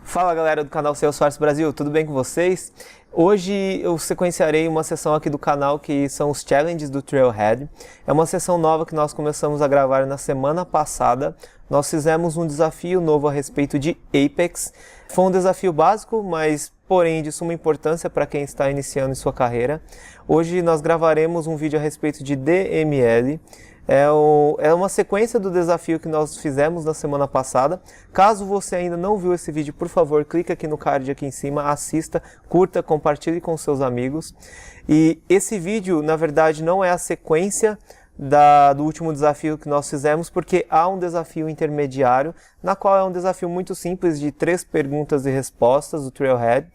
Fala galera do canal Salesforce Brasil, tudo bem com vocês? Hoje eu sequenciarei uma sessão aqui do canal que são os challenges do Trailhead. É uma sessão nova que nós começamos a gravar na semana passada. Nós fizemos um desafio novo a respeito de Apex. Foi um desafio básico, mas porém de suma importância para quem está iniciando em sua carreira. Hoje nós gravaremos um vídeo a respeito de DML. É uma sequência do desafio que nós fizemos na semana passada. Caso você ainda não viu esse vídeo, por favor, clique aqui no card aqui em cima, assista, curta, compartilhe com seus amigos. E esse vídeo, na verdade, não é a sequência do último desafio que nós fizemos, porque há um desafio intermediário, na qual é um desafio muito simples de 3 perguntas e respostas do Trailhead.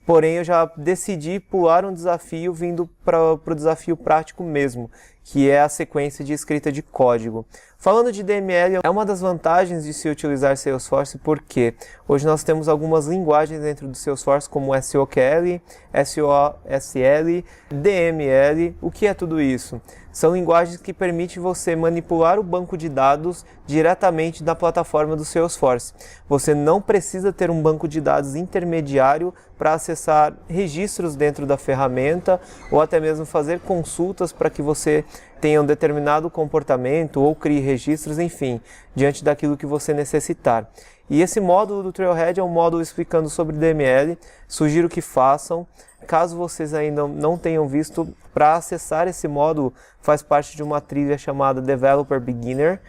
Porém, eu já decidi pular um desafio vindo para o desafio prático mesmo, que é a sequência de escrita de código. Falando de DML, é uma das vantagens de se utilizar Salesforce, porque hoje nós temos algumas linguagens dentro do Salesforce, como SOQL, SOSL, DML. O que é tudo isso? São linguagens que permitem você manipular o banco de dados diretamente na plataforma do Salesforce. Você não precisa ter um banco de dados intermediário para acessar registros dentro da ferramenta ou até mesmo fazer consultas para que você tenha um determinado comportamento ou crie registros, enfim, diante daquilo que você necessitar. E esse módulo do Trailhead é um módulo explicando sobre DML, sugiro que façam. Caso vocês ainda não tenham visto, para acessar esse módulo faz parte de uma trilha chamada Developer Beginner,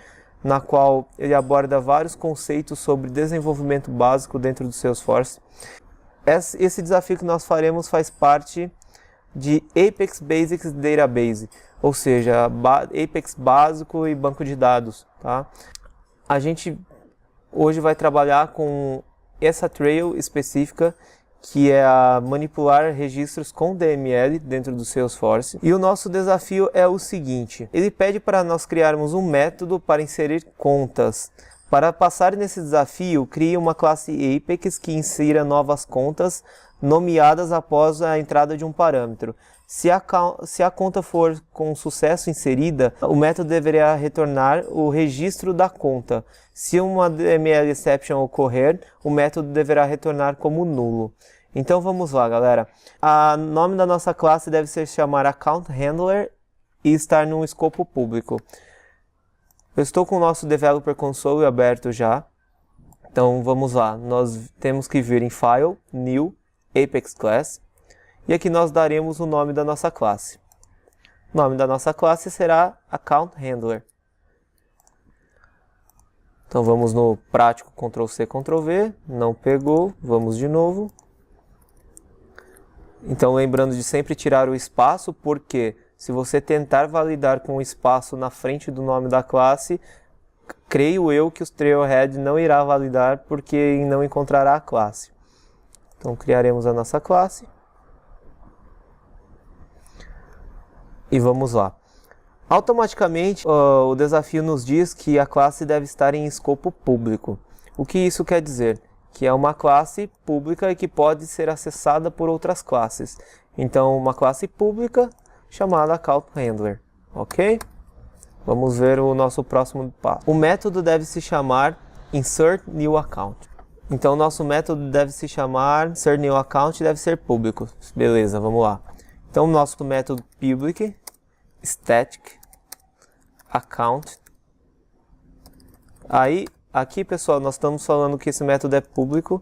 na qual ele aborda vários conceitos sobre desenvolvimento básico dentro do Salesforce. Esse desafio que nós faremos faz parte de Apex Basics Database, ou seja, Apex básico e banco de dados. Tá? A gente hoje vai trabalhar com essa trail específica, que é a manipular registros com DML dentro do Salesforce. E o nosso desafio é o seguinte: ele pede para nós criarmos um método para inserir contas. Para passar nesse desafio, crie uma classe Apex que insira novas contas nomeadas após a entrada de um parâmetro. Se a conta for com sucesso inserida, o método deverá retornar o registro da conta. Se uma DML exception ocorrer, o método deverá retornar como nulo. Então vamos lá, galera. O nome da nossa classe deve se chamar Account Handler e estar num escopo público. Eu estou com o nosso Developer Console aberto já. Então vamos lá. Nós temos que vir em File, New, Apex Class. E aqui nós daremos o nome da nossa classe. O nome da nossa classe será Account Handler. Então vamos no prático Ctrl+C, Ctrl+V. Não pegou. Vamos de novo. Então lembrando de sempre tirar o espaço, porque se você tentar validar com o espaço na frente do nome da classe, creio eu que o Trailhead não irá validar porque não encontrará a classe. Então criaremos a nossa classe. E vamos lá. Automaticamente o desafio nos diz que a classe deve estar em escopo público. O que isso quer dizer? Que é uma classe pública e que pode ser acessada por outras classes. Então uma classe pública chamada Account Handler. Ok? Vamos ver o nosso próximo passo. O método deve se chamar Insert New Account. Então o nosso método deve se chamar Insert New Account e deve ser público. Beleza, vamos lá. Então o nosso método public static account. Aí, aqui pessoal, nós estamos falando que esse método é público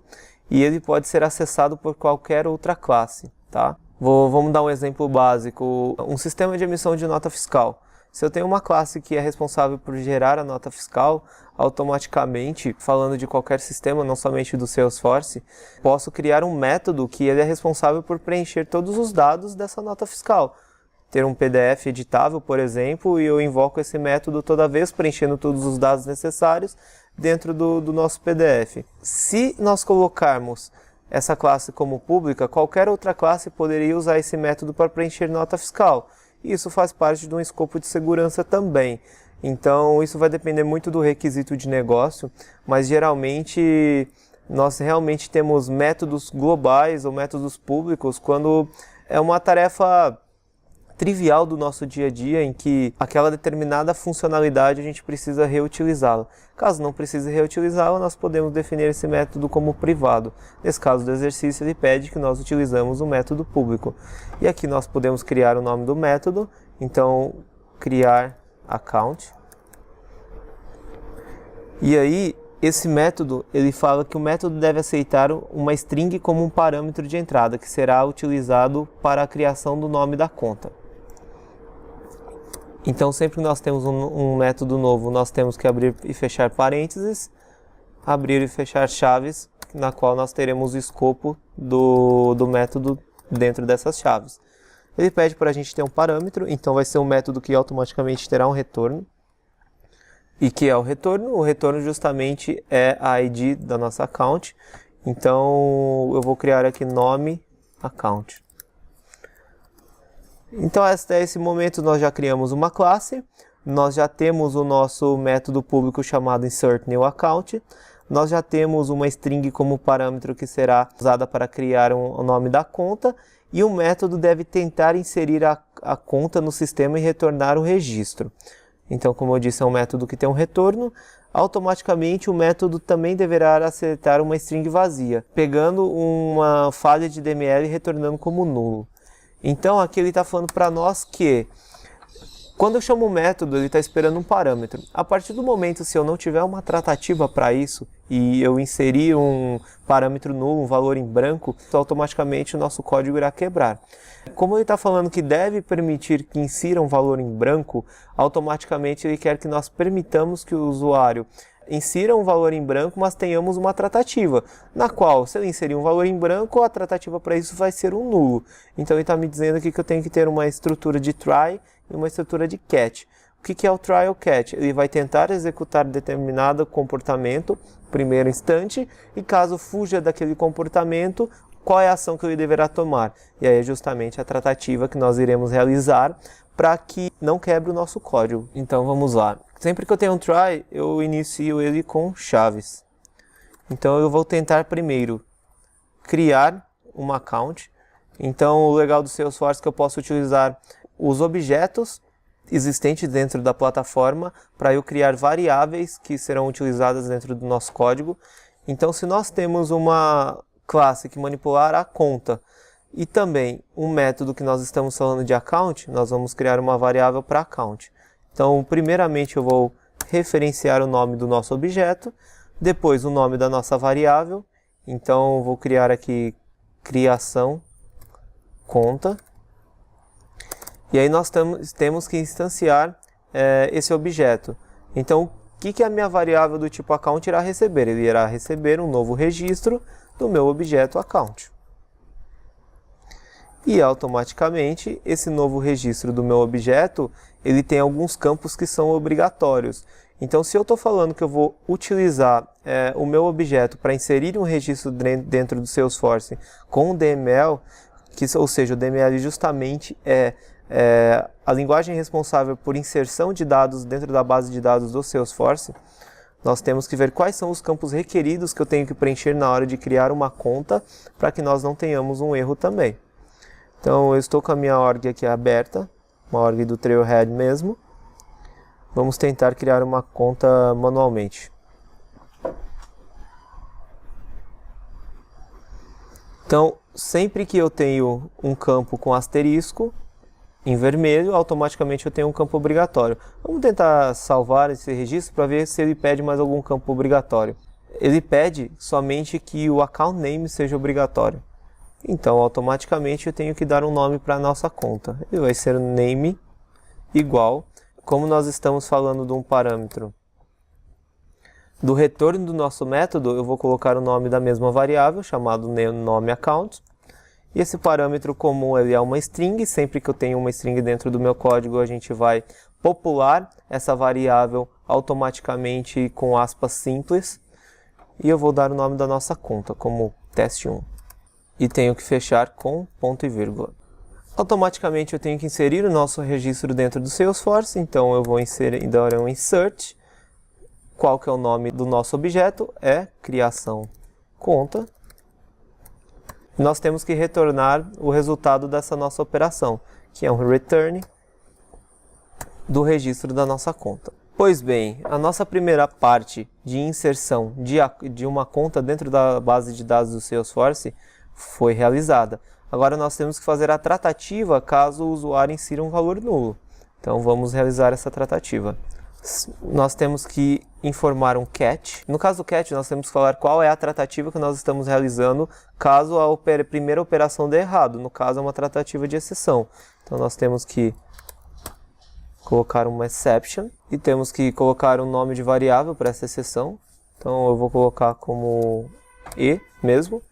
e ele pode ser acessado por qualquer outra classe, tá? Vamos dar um exemplo básico, um sistema de emissão de nota fiscal. Se eu tenho uma classe que é responsável por gerar a nota fiscal, automaticamente, falando de qualquer sistema, não somente do Salesforce, posso criar um método que ele é responsável por preencher todos os dados dessa nota fiscal. Ter um PDF editável, por exemplo, e eu invoco esse método toda vez, preenchendo todos os dados necessários dentro do nosso PDF. Se nós colocarmos essa classe como pública, qualquer outra classe poderia usar esse método para preencher nota fiscal. Isso faz parte de um escopo de segurança também. Então, isso vai depender muito do requisito de negócio, mas geralmente nós realmente temos métodos globais ou métodos públicos quando é uma tarefa trivial do nosso dia a dia em que aquela determinada funcionalidade a gente precisa reutilizá-la. Caso não precise reutilizá-la, nós podemos definir esse método como privado. Nesse caso do exercício, ele pede que nós utilizamos o método público. E aqui nós podemos criar o nome do método, então criar account. E aí, esse método, ele fala que o método deve aceitar uma string como um parâmetro de entrada, que será utilizado para a criação do nome da conta. Então, sempre que nós temos um método novo, nós temos que abrir e fechar parênteses, abrir e fechar chaves, na qual nós teremos o escopo do método dentro dessas chaves. Ele pede para a gente ter um parâmetro, então vai ser um método que automaticamente terá um retorno. E que é o retorno? O retorno justamente é a ID da nossa account. Então, eu vou criar aqui nome account. Então, até esse momento, nós já criamos uma classe, nós já temos o nosso método público chamado insertNewAccount, nós já temos uma string como parâmetro que será usada para criar o nome da conta, e o método deve tentar inserir a conta no sistema e retornar o registro. Então, como eu disse, é um método que tem um retorno. Automaticamente, o método também deverá aceitar uma string vazia, pegando uma falha de DML e retornando como nulo. Então, aqui ele está falando para nós que, quando eu chamo o método, ele está esperando um parâmetro. A partir do momento, se eu não tiver uma tratativa para isso, e eu inserir um parâmetro nulo, um valor em branco, automaticamente o nosso código irá quebrar. Como ele está falando que deve permitir que insira um valor em branco, automaticamente ele quer que nós permitamos que o usuário insira um valor em branco, mas tenhamos uma tratativa, na qual, se ele inserir um valor em branco, a tratativa para isso vai ser um nulo. Então ele está me dizendo aqui que eu tenho que ter uma estrutura de try e uma estrutura de catch. O que é o try ou catch? Ele vai tentar executar determinado comportamento, primeiro instante, e caso fuja daquele comportamento, qual é a ação que ele deverá tomar? E aí é justamente a tratativa que nós iremos realizar para que não quebre o nosso código. Então vamos lá. Sempre que eu tenho um try, eu inicio ele com chaves. Então eu vou tentar primeiro criar uma account. Então o legal do Salesforce é que eu posso utilizar os objetos existentes dentro da plataforma para eu criar variáveis que serão utilizadas dentro do nosso código. Então se nós temos uma classe que manipular a conta e também um método que nós estamos falando de account, nós vamos criar uma variável para account. Então, primeiramente eu vou referenciar o nome do nosso objeto, depois o nome da nossa variável. Então, eu vou criar aqui criação conta. E aí nós temos que instanciar esse objeto. Então, o que a minha variável do tipo account irá receber? Ele irá receber um novo registro do meu objeto account. E automaticamente, esse novo registro do meu objeto, ele tem alguns campos que são obrigatórios. Então, se eu estou falando que eu vou utilizar o meu objeto para inserir um registro dentro do Salesforce com o DML, ou seja, o DML justamente é a linguagem responsável por inserção de dados dentro da base de dados do Salesforce, nós temos que ver quais são os campos requeridos que eu tenho que preencher na hora de criar uma conta para que nós não tenhamos um erro também. Então, eu estou com a minha org aqui aberta, uma org do Trailhead mesmo. Vamos tentar criar uma conta manualmente. Então, sempre que eu tenho um campo com asterisco em vermelho, automaticamente eu tenho um campo obrigatório. Vamos tentar salvar esse registro para ver se ele pede mais algum campo obrigatório. Ele pede somente que o account name seja obrigatório. Então, automaticamente eu tenho que dar um nome para a nossa conta. Ele vai ser name igual, como nós estamos falando de um parâmetro do retorno do nosso método, eu vou colocar o nome da mesma variável, chamado nomeAccount. E esse parâmetro comum ele é uma string. Sempre que eu tenho uma string dentro do meu código, a gente vai popular essa variável automaticamente com aspas simples. E eu vou dar o nome da nossa conta como teste1. E tenho que fechar com ponto e vírgula. Automaticamente eu tenho que inserir o nosso registro dentro do Salesforce, então eu vou dar um insert. Qual que é o nome do nosso objeto? É criação conta. Nós temos que retornar o resultado dessa nossa operação, que é um return do registro da nossa conta. Pois bem, a nossa primeira parte de inserção de uma conta dentro da base de dados do Salesforce foi realizada. Agora nós temos que fazer a tratativa caso o usuário insira um valor nulo. Então vamos realizar essa tratativa. Nós temos que informar um catch. No caso do catch, nós temos que falar qual é a tratativa que nós estamos realizando caso a primeira operação dê errado. No caso, é uma tratativa de exceção. Então nós temos que colocar uma exception e temos que colocar um nome de variável para essa exceção. Então eu vou colocar como e mesmo.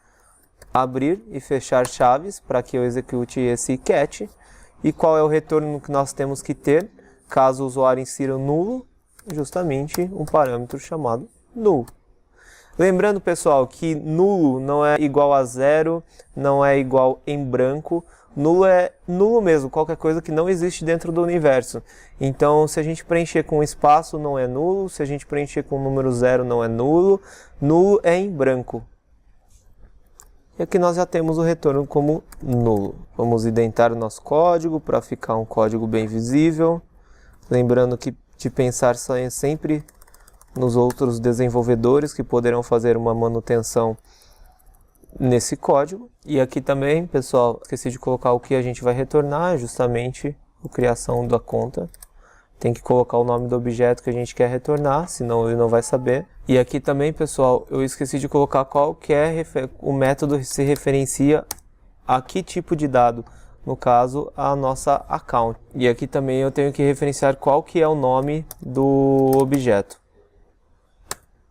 Abrir e fechar chaves para que eu execute esse catch. E qual é o retorno que nós temos que ter caso o usuário insira um nulo? Justamente um parâmetro chamado null. Lembrando, pessoal, que nulo não é igual a zero, não é igual em branco. Nulo é nulo mesmo, qualquer coisa que não existe dentro do universo. Então, se a gente preencher com espaço, não é nulo. Se a gente preencher com o número zero, não é nulo. Nulo é em branco. E aqui nós já temos o retorno como nulo. Vamos indentar o nosso código para ficar um código bem visível. Lembrando que de pensar sempre nos outros desenvolvedores que poderão fazer uma manutenção nesse código. E aqui também, pessoal, esqueci de colocar o que a gente vai retornar, justamente a criação da conta. Tem que colocar o nome do objeto que a gente quer retornar, senão ele não vai saber. E aqui também, pessoal, eu esqueci de colocar qual que é o método que se referencia a que tipo de dado. No caso, a nossa account. E aqui também eu tenho que referenciar qual que é o nome do objeto,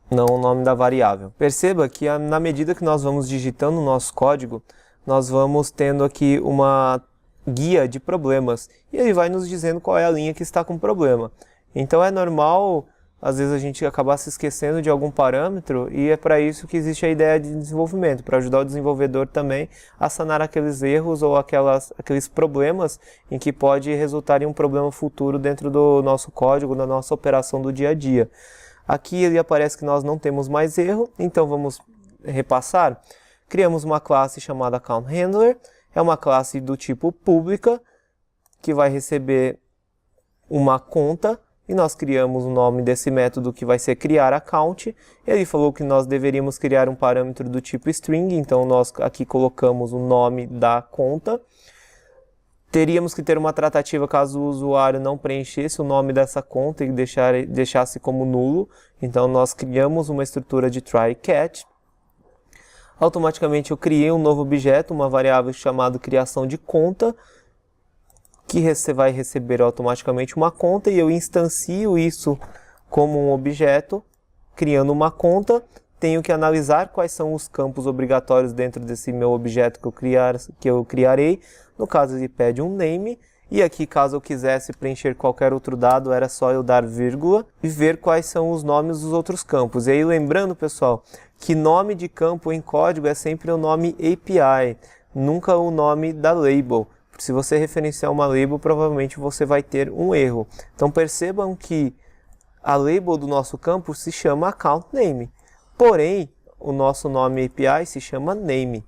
não o nome da variável. Perceba que na medida que nós vamos digitando o nosso código, nós vamos tendo aqui uma guia de problemas. E ele vai nos dizendo qual é a linha que está com problema. Então é normal, às vezes, a gente acabar se esquecendo de algum parâmetro, e é para isso que existe a ideia de desenvolvimento, para ajudar o desenvolvedor também a sanar aqueles erros ou aqueles problemas em que pode resultar em um problema futuro dentro do nosso código, da nossa operação do dia a dia. Aqui ele aparece que nós não temos mais erro, então vamos repassar. Criamos uma classe chamada AccountHandler. É uma classe do tipo pública, que vai receber uma conta, e nós criamos o nome desse método que vai ser criar account. Ele falou que nós deveríamos criar um parâmetro do tipo string, então nós aqui colocamos o nome da conta. Teríamos que ter uma tratativa caso o usuário não preenchesse o nome dessa conta e deixasse como nulo. Então nós criamos uma estrutura de try catch. Automaticamente eu criei um novo objeto, uma variável chamada criação de conta, que vai receber automaticamente uma conta, e eu instancio isso como um objeto, criando uma conta. Tenho que analisar quais são os campos obrigatórios dentro desse meu objeto que eu criarei. No caso, ele pede um name, e aqui, caso eu quisesse preencher qualquer outro dado, era só eu dar vírgula e ver quais são os nomes dos outros campos. E aí, lembrando, pessoal, que nome de campo em código é sempre o nome API, nunca o nome da label. Se você referenciar uma label, provavelmente você vai ter um erro. Então percebam que a label do nosso campo se chama account name, porém o nosso nome API se chama name.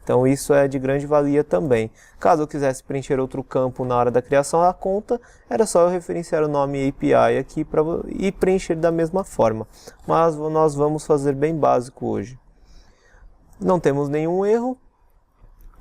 Então isso é de grande valia também. Caso eu quisesse preencher outro campo na hora da criação da conta, era só eu referenciar o nome API aqui e preencher da mesma forma. Mas nós vamos fazer bem básico hoje. Não temos nenhum erro.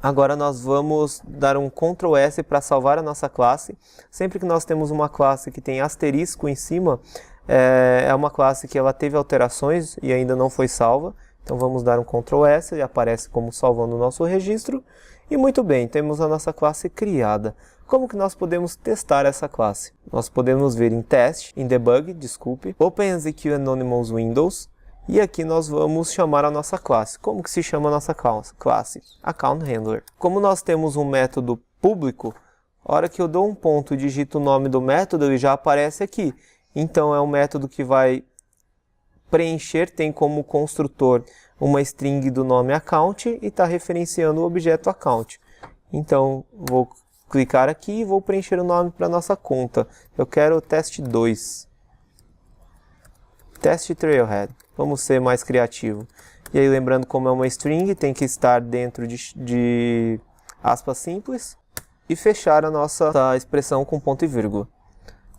Agora nós vamos dar um Ctrl S para salvar a nossa classe. Sempre que nós temos uma classe que tem asterisco em cima, é uma classe que ela teve alterações e ainda não foi salva. Então vamos dar um Ctrl S, ele aparece como salvando o nosso registro. E muito bem, temos a nossa classe criada. Como que nós podemos testar essa classe? Nós podemos ver em teste, em debug, desculpe, OpenMSQ Anonymous Windows. E aqui nós vamos chamar a nossa classe. Como que se chama a nossa classe? AccountHandler. Como nós temos um método público, a hora que eu dou um ponto e digito o nome do método, ele já aparece aqui. Então é um método que vai preencher, tem como construtor uma string do nome account e está referenciando o objeto account. Então vou clicar aqui e vou preencher o nome para a nossa conta. Eu quero o teste 2. Teste Trailhead. Vamos ser mais criativo. E aí, lembrando, como é uma string, tem que estar dentro de aspas simples. e fechar a nossa expressão com ponto e vírgula.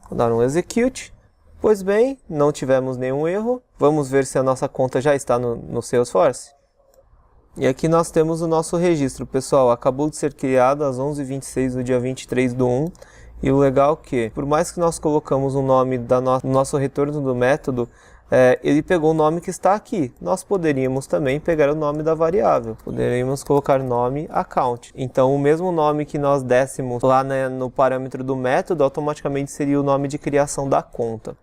Vou dar um execute. Pois bem, não tivemos nenhum erro. Vamos ver se a nossa conta já está no Salesforce. E aqui nós temos o nosso registro, pessoal. Acabou de ser criado às 11h26 do dia 23/1. E o legal é que, por mais que nós colocamos o nome do nosso retorno do método, ele pegou o nome que está aqui. Nós poderíamos também pegar o nome da variável. Poderíamos colocar nome account. Então, o mesmo nome que nós dessemos lá, né, no parâmetro do método, automaticamente seria o nome de criação da conta.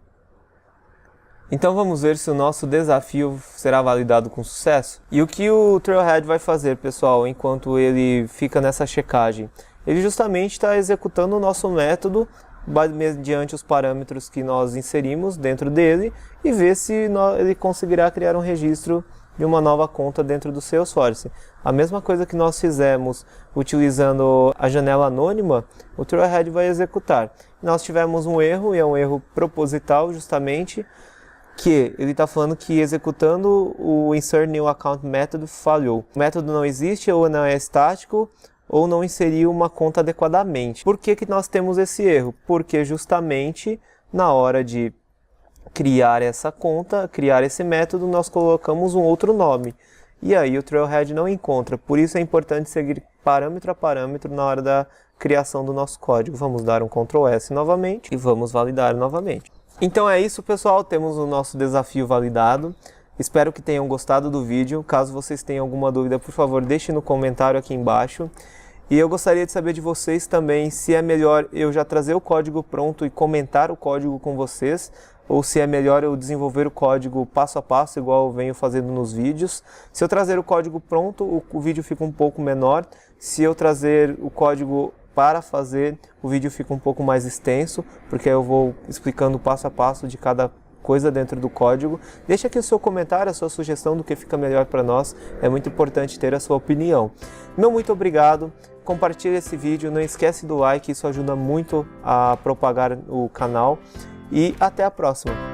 Então, vamos ver se o nosso desafio será validado com sucesso. E o que o Trailhead vai fazer, pessoal, enquanto ele fica nessa checagem? Ele justamente está executando o nosso método mediante os parâmetros que nós inserimos dentro dele e ver se ele conseguirá criar um registro de uma nova conta dentro do Salesforce. A mesma coisa que nós fizemos utilizando a janela anônima, o Trailhead vai executar. Nós tivemos um erro, e é um erro proposital justamente, que ele está falando que executando o Insert New Account método falhou. O método não existe ou não é estático, ou não inseriu uma conta adequadamente. Por que nós temos esse erro? Porque justamente na hora de criar essa conta, criar esse método, nós colocamos um outro nome. E aí o Trailhead não encontra. Por isso é importante seguir parâmetro a parâmetro na hora da criação do nosso código. Vamos dar um Ctrl S novamente e vamos validar novamente. Então é isso, pessoal. Temos o nosso desafio validado. Espero que tenham gostado do vídeo. Caso vocês tenham alguma dúvida, por favor, deixe no comentário aqui embaixo. E eu gostaria de saber de vocês também se é melhor eu já trazer o código pronto e comentar o código com vocês, ou se é melhor eu desenvolver o código passo a passo, igual eu venho fazendo nos vídeos. Se eu trazer o código pronto, o vídeo fica um pouco menor. Se eu trazer o código para fazer, o vídeo fica um pouco mais extenso, porque eu vou explicando passo a passo de cada coisa dentro do código. Deixa aqui o seu comentário, a sua sugestão do que fica melhor para nós. É muito importante ter a sua opinião. Meu muito obrigado. Compartilhe esse vídeo. Não esquece do like, isso ajuda muito a propagar o canal. E até a próxima.